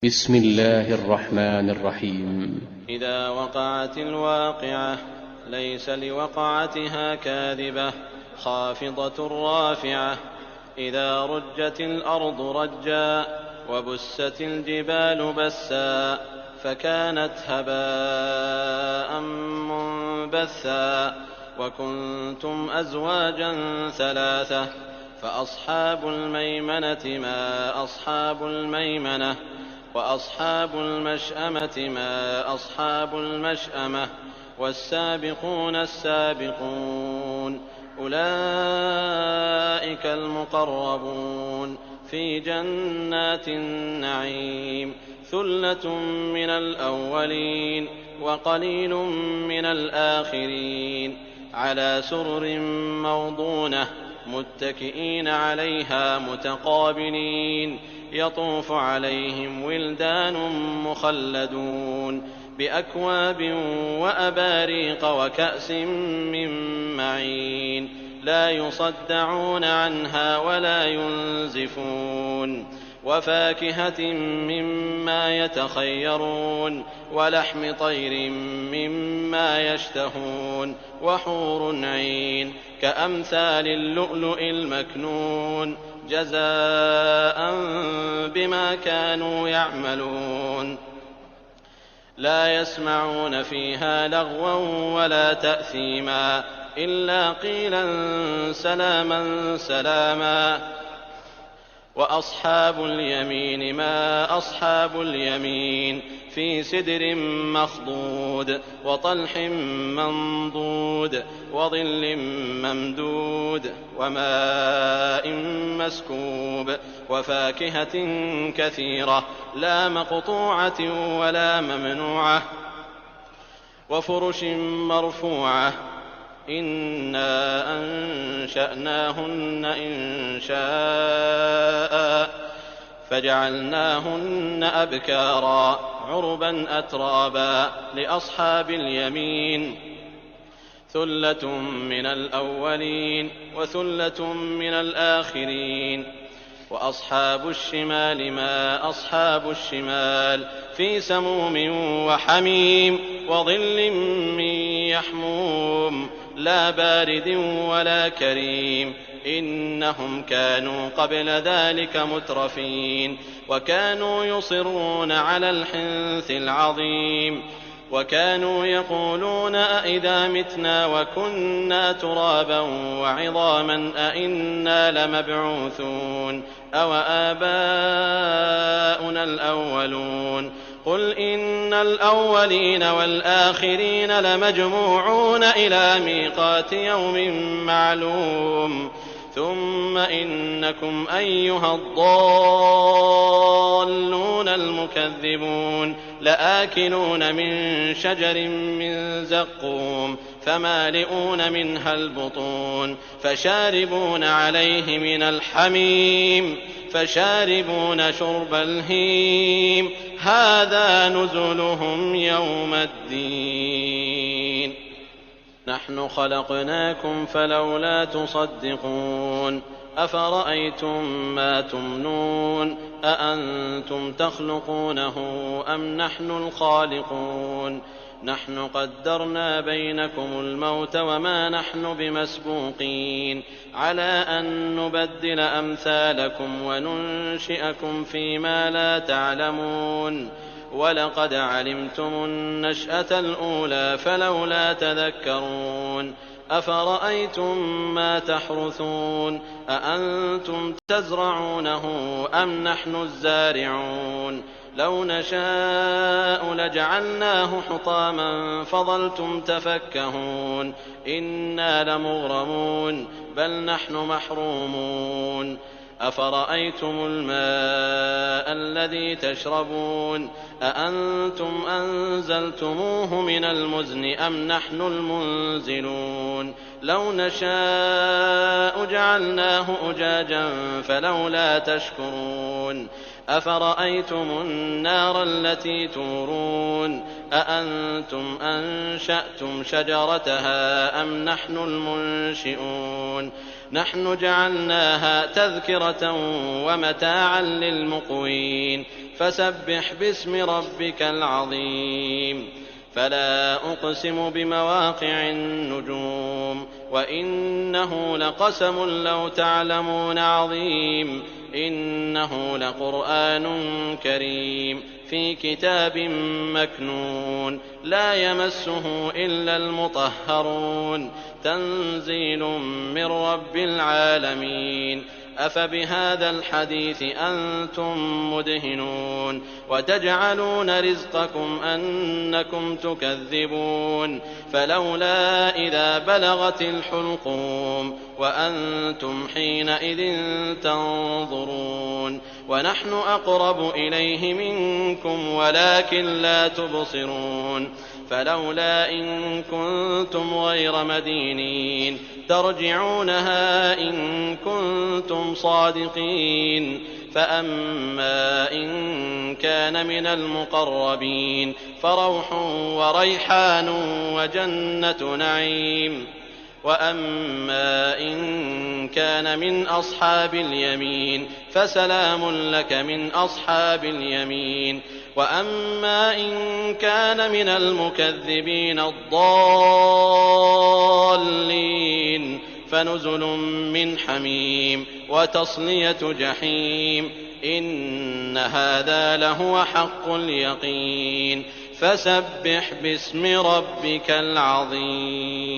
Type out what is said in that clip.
بسم الله الرحمن الرحيم. إذا وقعت الواقعة ليس لوقعتها كاذبة خافضة رافعة. إذا رجت الأرض رجا وبست الجبال بسا فكانت هباء منبثا. وكنتم أزواجا ثلاثة فأصحاب الميمنة ما أصحاب الميمنة وأصحاب المشأمة ما أصحاب المشأمة والسابقون السابقون أولئك المقربون في جنات النعيم. ثلة من الأولين وقليل من الآخرين على سرر موضونة متكئين عليها متقابلين. يطوف عليهم ولدان مخلدون بأكواب وأباريق وكأس من معين لا يصدعون عنها ولا ينزفون. وفاكهة مما يتخيرون ولحم طير مما يشتهون وحور عين كأمثال اللؤلؤ المكنون جزاء بما كانوا يعملون. لا يسمعون فيها لغوا ولا تأثيما إلا قيلا سلاما سلاما. وأصحاب اليمين ما أصحاب اليمين في سدر مخضود وطلح منضود وظل ممدود وماء مسكوب وفاكهة كثيرة لا مقطوعة ولا ممنوعة وفرش مرفوعة. إنا أنشأناهن إنشاء فجعلناهن أبكارا عربا أترابا لأصحاب اليمين. ثلة من الأولين وثلة من الآخرين. وأصحاب الشمال ما أصحاب الشمال في سموم وحميم وظل من يحموم لا بارد ولا كريم. إنهم كانوا قبل ذلك مترفين وكانوا يصرون على الحنث العظيم. وكانوا يقولون أئذا متنا وكنا ترابا وعظاما أئنا لمبعوثون أو آباؤنا الأولون. قل إن الأولين والآخرين لمجموعون إلى ميقات يوم معلوم. ثم إنكم أيها الضالون المكذبون لآكلون من شجر من زقوم فمالئون منها البطون فشاربون عليه من الحميم فشاربون شرب الهيم هذا نزلهم يوم الدين. نحن خلقناكم فلولا تصدقون. أفرأيتم ما تمنون أأنتم تخلقونه أم نحن الخالقون. نحن قدرنا بينكم الموت وما نحن بمسبوقين على أن نبدل أمثالكم وننشئكم فيما لا تعلمون. ولقد علمتم النشأة الأولى فلولا تذكرون. أفرأيتم ما تحرثون أأنتم تزرعونه أم نحن الزارعون. لو نشاء لجعلناه حطاما فظلتم تفكهون. إنا لمغرمون بل نحن محرومون. أفرأيتم الماء الذي تشربون أأنتم أنزلتموه من المزن أم نحن المنزلون. لو نشاء جعلناه أجاجا فلولا تشكرون. أفرأيتم النار التي تورون أأنتم أنشأتم شجرتها أم نحن المنشئون. نحن جعلناها تذكرة ومتاعا للمقوين فسبح باسم ربك العظيم. فلا أقسم بمواقع النجوم وإنه لقسم لو تعلمون عظيم إنه لقرآن كريم في كتاب مكنون لا يمسه إلا المطهرون تنزيل من رب العالمين. أفبهذا الحديث أنتم مدهنون وتجعلون رزقكم أنكم تكذبون فلولا إذا بلغت الحلقوم وأنتم حينئذ تنظرون ونحن أقرب إليه منكم ولكن لا تبصرون فلولا إن كنتم غير مدينين ترجعونها إن كنتم صادقين. فأما إن كان من المقربين فروح وريحان وجنة نعيم وأما إن كان من أصحاب اليمين فسلام لك من أصحاب اليمين وأما إن كان من المكذبين الضالين فنزل من حميم وتصلية جحيم إن هذا لهو حق اليقين. فسبح باسم ربك العظيم.